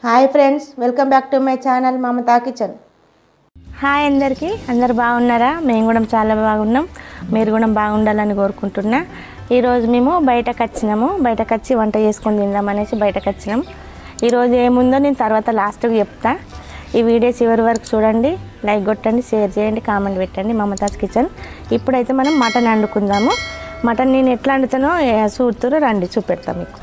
Hi friends, welcome back to my channel Mamata kitchen. Hi అందరికీ, అందరు బాగున్నారా? మేము కూడా చాలా బాగున్నాం. మీరు కూడా బాగుండాలని కోరుకుంటున్నా. ఈరోజు మేము బయటకు వచ్చి వంట చేసుకొని తిందామనేసి బయటకు వచ్చినాం. ఈరోజు ఏముందో నేను తర్వాత లాస్ట్కి చెప్తా. ఈ వీడియో చివరి వరకు చూడండి, లైక్ కొట్టండి, షేర్ చేయండి, కామెంట్ పెట్టండి. మమతాస్ కిచెన్. ఇప్పుడైతే మనం మటన్ వండుకుందాము. మటన్ నేను ఎట్లా వండుతానో చూడుతురో రండి, చూపెడతాను మీకు.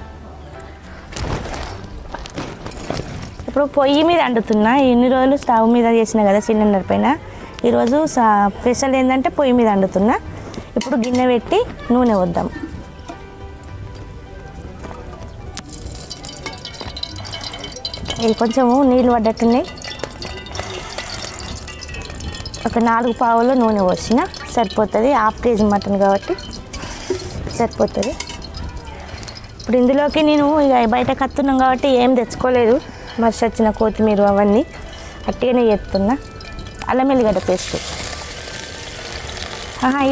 ఇప్పుడు పొయ్యి మీద వండుతున్నా. ఇన్ని రోజులు స్టవ్ మీద చేసిన కదా సిలిండర్ పైన. ఈరోజు స్పెషల్ ఏంటంటే పొయ్యి మీద వండుతున్నా. ఇప్పుడు గిన్నె పెట్టి నూనె వద్దాం. ఇది కొంచెము నీళ్ళు పడ్డట్టున్నాయి. ఒక 4 పావులు నూనె పోసిన సరిపోతుంది. హాఫ్ కేజీ మటన్ కాబట్టి సరిపోతుంది. ఇప్పుడు ఇందులోకి నేను ఇక బయట కత్తున్నాం కాబట్టి ఏం తెచ్చుకోలేదు. మర్చి వచ్చిన కొత్తిమీర అవన్నీ అట్టిగానే చేస్తున్నా. అల్లం ఎల్లిగడ్డ పేస్ట్,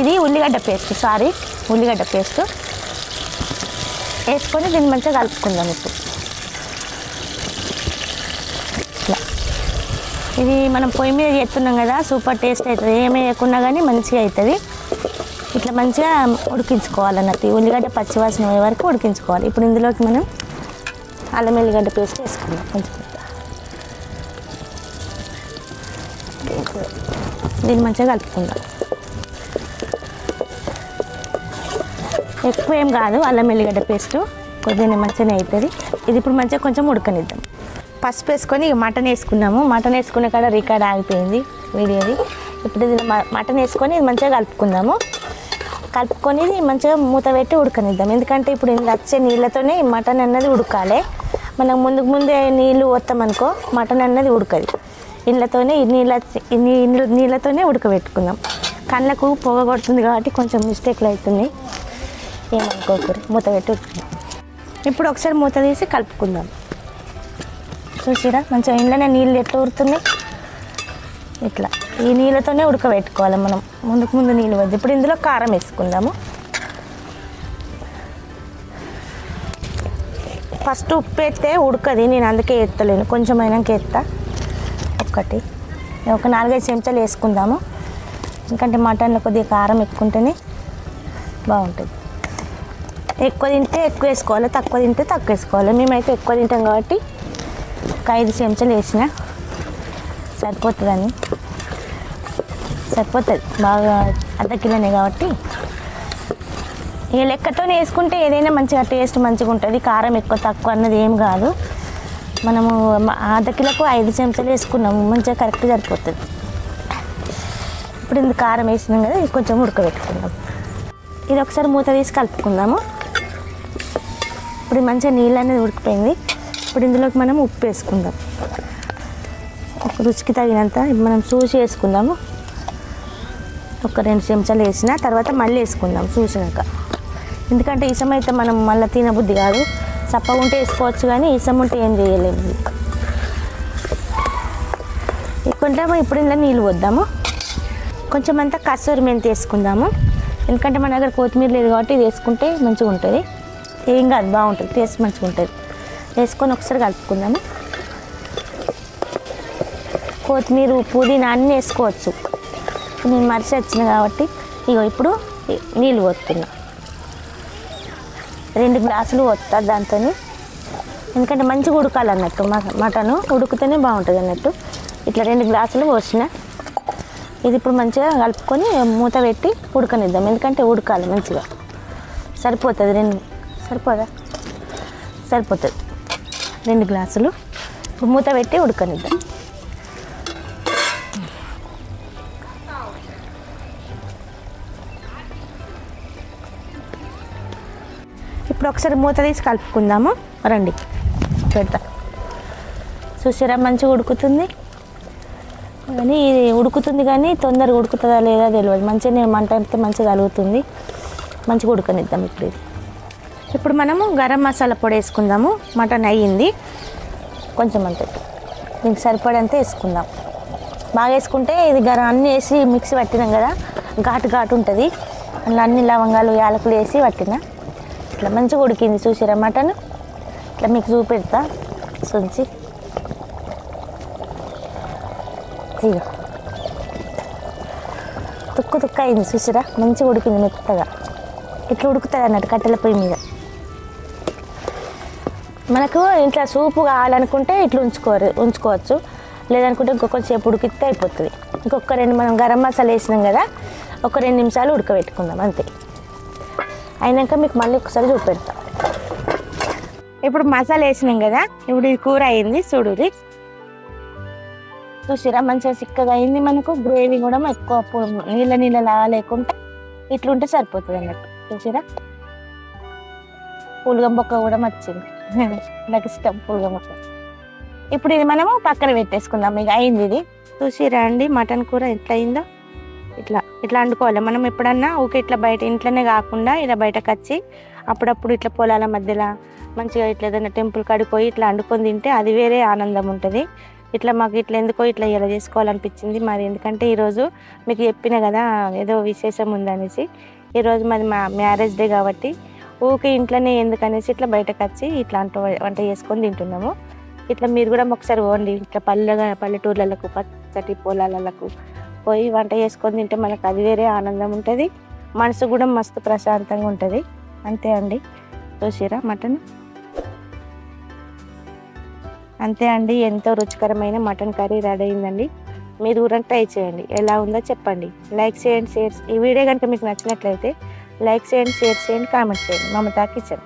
ఇది ఉల్లిగడ్డ పేస్ట్ వేసుకొని దీన్ని మంచిగా కలుపుకుందాం. ఇప్పుడు ఇట్లా ఇది మనం పొయ్యి మీద చేస్తున్నాం కదా, సూపర్ టేస్ట్ అవుతుంది. ఏమి వేయకున్నా కానీ మంచిగా అవుతుంది. ఇట్లా మంచిగా ఉడికించుకోవాలన్నట్టు. ఉల్లిగడ్డ పచ్చివాసన పోయే వరకు ఉడికించుకోవాలి. ఇప్పుడు ఇందులోకి మనం అల్లం ఎల్లిగడ్డ పేస్ట్ వేసుకుందాం. కొంచెం దీన్ని మంచిగా కలుపుకుందాం. ఎక్కువ ఏం కాదు, అల్లం ఎల్లిగడ్డ పేస్ట్ కొద్దిగా మంచిగానే అవుతుంది. ఇది ఇప్పుడు మంచిగా కొంచెం ఉడకనిద్దాం. పసుపు వేసుకొని మటన్ వేసుకున్నాము. మటన్ వేసుకునే కాడ రికార్డ్ ఆగిపోయింది వీడియోది. ఇప్పుడు ఇది మటన్ వేసుకొని ఇది మంచిగా కలుపుకొని మంచిగా మూత పెట్టి ఉడకనిద్దాం. ఎందుకంటే ఇప్పుడు ఇందులో వచ్చే నీళ్ళతోనే మటన్ అన్నది ఉడకాలి. మనం ముందే నీళ్ళు పోస్తామనుకో మటన్ అన్నది ఉడకదు. ఇళ్ళతోనే నీళ్ళతోనే ఉడకబెట్టుకుందాం. కళ్ళకు పొగ కొడుతుంది కాబట్టి కొంచెం మిస్టేక్లు అవుతుంది, ఏమనుకోకూడదు. మూత పెట్టి ఉడుకుందాం. ఇప్పుడు ఒకసారి మూత తీసి కలుపుకుందాం. చూసిరా మంచిగా ఇంట్లోనే నీళ్ళు ఎట్లా ఉడుతున్నాయి. ఇట్లా ఈ నీళ్ళతోనే ఉడకబెట్టుకోవాలి మనం. ముందు నీళ్ళు వద్దు. ఇప్పుడు ఇందులో కారం వేసుకుందాము. ఫస్ట్ ఉప్పు వేస్తే ఉడకది, నేను అందుకే ఎత్తలేను. కొంచెం అయినాక ఎత్తా. ఒక 4-5 చెంచాలు వేసుకుందాము. ఎందుకంటే మటన్లో కొద్దిగా కారం ఎక్కువ ఉంటేనే బాగుంటుంది. ఎక్కువ తింటే ఎక్కువ వేసుకోవాలి, తక్కువ తింటే తక్కువ వేసుకోవాలి. మేమైతే ఎక్కువ తింటాం కాబట్టి ఒక 5 చెంచాలు వేసిన సరిపోతుంది. బాగా అర్ధ కిలోనే కాబట్టి ఇక లెక్కతో వేసుకుంటే ఏదైనా మంచిగా టేస్ట్ మంచిగా ఉంటుంది. కారం ఎక్కువ తక్కువ అన్నది ఏం కాదు. మనము అర్ధ కిలోకు 5 చెంచాలు వేసుకున్నాము, మంచిగా కరెక్ట్ సరిపోతుంది. ఇప్పుడు ఇందుకు కారం వేసినాం కదా, ఇది కొంచెం ఉడకబెట్టుకుందాం. ఇది ఒకసారి మూత తీసి కలుపుకుందాము. ఇప్పుడు మంచిగా నీళ్ళు అనేది ఉడికిపోయింది. ఇప్పుడు ఇందులోకి మనం ఉప్పు వేసుకుందాం. ఒక రుచికి తగినంత మనం చూసి వేసుకుందాము. ఒక 2 చెంచాలు వేసిన తర్వాత మళ్ళీ వేసుకుందాం చూసినాక. ఎందుకంటే ఇసం అయితే మనం మళ్ళీ తినబుద్ధి కాదు. చప్పగా ఉంటే వేసుకోవచ్చు కానీ ఇసం ఉంటే ఏం చేయలేము. కొంచెం ఇప్పుడు ఇందులో నీళ్ళు పోద్దాము. కొంచెం అంతా కస్తూరి మెంతి వేసుకుందాము. ఎందుకంటే మన దగ్గర కొత్తిమీర లేదు కాబట్టి ఇది వేసుకుంటే మంచిగా ఉంటుంది. ఏం కాదు, బాగుంటుంది, టేస్ట్ మంచిగా ఉంటుంది. వేసుకొని ఒకసారి కలుపుకుందాము. కొత్తిమీర, పుదీనా అన్నీ వేసుకోవచ్చు. నేను మరిచి వచ్చిన కాబట్టి ఇప్పుడు నీళ్ళు పోతున్నా. 2 గ్లాసులు పోతా దాంతో. ఎందుకంటే మంచిగా ఉడకాలన్నట్టు, మటను ఉడికితేనే బాగుంటుంది అన్నట్టు. ఇట్లా 2 గ్లాసులు పోసిన. ఇది ఇప్పుడు మంచిగా కలుపుకొని మూత పెట్టి ఉడకనిద్దాం. ఎందుకంటే ఉడకాలి మంచిగా. సరిపోతుంది. సరిపోతుంది 2 గ్లాసులు. ఇప్పుడు మూత పెట్టి ఉడకనిద్దాం. ఇప్పుడు ఒకసారి మూత తీసి కలుపుకుందాము. రండి పెడతా. చూసారా మంచిగా ఉడుకుతుంది. కానీ ఇది ఉడుకుతుంది కానీ తొందరగా ఉడుకుతుందా లేదా తెలియదు. మంచిగా మంట అయితే మంచిగా కలుగుతుంది. మంచిగా ఉడకనిద్దాం. ఇప్పుడు మనము గరం మసాలా పొడి వేసుకుందాము. మటన్ అయ్యింది. కొంచెం అంతే, దీనికి సరిపడంత వేసుకుందాం. బాగా వేసుకుంటే ఇది అన్నీ వేసి మిక్సీ పట్టినాం కదా, ఘాటు ఉంటుంది. అందులో అన్ని లవంగాలు, యాలకులు వేసి పట్టిన. ఇట్లా మంచిగా ఉడికింది. చూసిరా మటన్. ఇట్లా మీకు చూపెడతా. సుంచి ఇక తుక్కు తుక్క అయింది చూసిరా, మంచిగా ఉడికింది మెత్తగా. ఇట్లా ఉడుకుతుంది అన్నట్టు కట్టెల పొయ్యి మీద. మనకు ఇంట్లో సూపు కావాలనుకుంటే ఇట్లా ఉంచుకోవచ్చు, లేదనుకుంటే ఇంకొంచెంసేపు ఉడికితే అయిపోతుంది. ఇంకొక మనం గరం మసాలా వేసినాం కదా, ఒక 2 నిమిషాలు ఉడకబెట్టుకుందాం అంతే. అయినాక మీకు మళ్ళీ ఒకసారి చూపెడతాం. ఇప్పుడు మసాలా వేసినాం కదా, ఇప్పుడు ఇది కూర అయింది చూడుది. చూసిరా మంచిగా చిక్కగా అయింది. మనకు గ్రేవీ కూడా ఎక్కువ నీళ్ళలా లేకుండా ఇట్లుంటే సరిపోతుంది అన్నట్టు. చూసిరా పులగం బొక్క కూడా వచ్చింది, నాకు ఇష్టం పులగం బొక్క. ఇప్పుడు ఇది మనము పక్కన పెట్టేసుకుందాం. ఇక అయింది ఇది. చూసిరా అండి మటన్ కూర ఎట్లా అయిందో. ఇట్లా వండుకోవాలి మనం. ఎప్పుడన్నా ఊకే ఇట్లా బయట ఇంట్లోనే కాకుండా ఇలా బయటకు వచ్చి అప్పుడప్పుడు ఇట్లా పొలాల మధ్యలో మంచిగా ఇట్లా ఏదైనా టెంపుల్ కాడికి పోయి ఇట్లా వండుకొని తింటే అది వేరే ఆనందం ఉంటుంది. ఇట్లా మాకు ఇట్లా ఎందుకో ఇట్లా ఇలా చేసుకోవాలనిపించింది మరి. ఎందుకంటే ఈరోజు మీకు చెప్పిన కదా ఏదో విశేషం ఉందనేసి. ఈరోజు మాది మా మ్యారేజ్ డే కాబట్టి ఊకే ఇంట్లోనే ఎందుకనేసి ఇట్లా బయటకు వచ్చి ఇట్లా వంట చేసుకొని తింటున్నాము. ఇట్లా మీరు కూడా ఒకసారి పోండి ఇట్లా పల్లెటూర్లకు పచ్చటి పొలాలకు పోయి వంట చేసుకొని తింటే మనకు అది వేరే ఆనందం ఉంటుంది, మనసు కూడా మస్తు ప్రశాంతంగా ఉంటుంది. అంతే అండి. చూసిరా మటన్ అంతే అండి. ఎంతో రుచికరమైన మటన్ కర్రీ రెడీ అయిందండి. మీరు కూడా ట్రై చేయండి, ఎలా ఉందో చెప్పండి. లైక్ చేయండి, షేర్. ఈ వీడియో కనుక మీకు నచ్చినట్లయితే లైక్ చేయండి, షేర్ చేయండి, కామెంట్ చేయండి. మమతా కిచెన్.